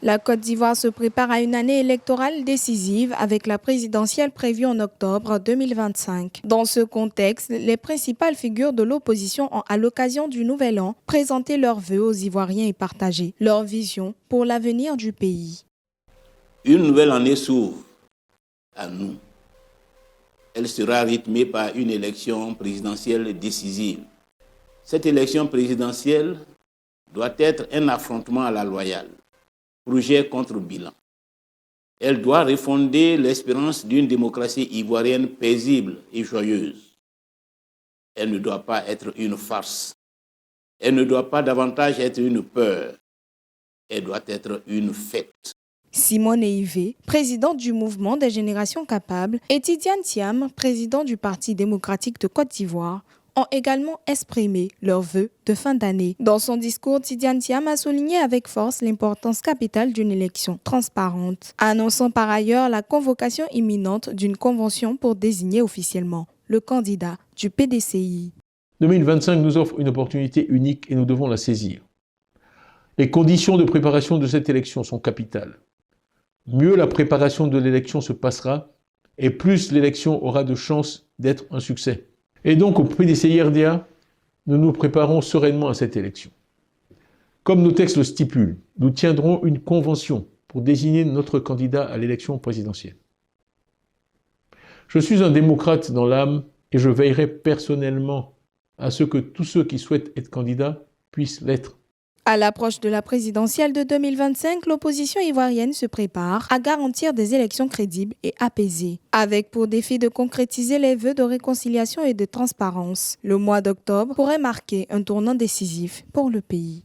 La Côte d'Ivoire se prépare à une année électorale décisive avec la présidentielle prévue en octobre 2025. Dans ce contexte, les principales figures de l'opposition ont, à l'occasion du Nouvel An, présenté leurs vœux aux Ivoiriens et partagé leur vision pour l'avenir du pays. Une nouvelle année s'ouvre à nous. Elle sera rythmée par une élection présidentielle décisive. Cette élection présidentielle doit être un affrontement à la loyale, projet contre bilan. Elle doit refonder l'espérance d'une démocratie ivoirienne paisible et joyeuse. Elle ne doit pas être une farce. Elle ne doit pas davantage être une peur. Elle doit être une fête. Simone Eivé, président du mouvement des générations capables, et Tidiane Thiam, président du Parti démocratique de Côte d'Ivoire, ont également exprimé leurs vœux de fin d'année. Dans son discours, Tidiane Thiam a souligné avec force l'importance capitale d'une élection transparente, annonçant par ailleurs la convocation imminente d'une convention pour désigner officiellement le candidat du PDCI. 2025 nous offre une opportunité unique et nous devons la saisir. Les conditions de préparation de cette élection sont capitales. Mieux la préparation de l'élection se passera et plus l'élection aura de chances d'être un succès. Et donc au PDCI-RDA, nous nous préparons sereinement à cette élection. Comme nos textes le stipulent, nous tiendrons une convention pour désigner notre candidat à l'élection présidentielle. Je suis un démocrate dans l'âme et je veillerai personnellement à ce que tous ceux qui souhaitent être candidats puissent l'être. À l'approche de la présidentielle de 2025, l'opposition ivoirienne se prépare à garantir des élections crédibles et apaisées, avec pour défi de concrétiser les vœux de réconciliation et de transparence. Le mois d'octobre pourrait marquer un tournant décisif pour le pays.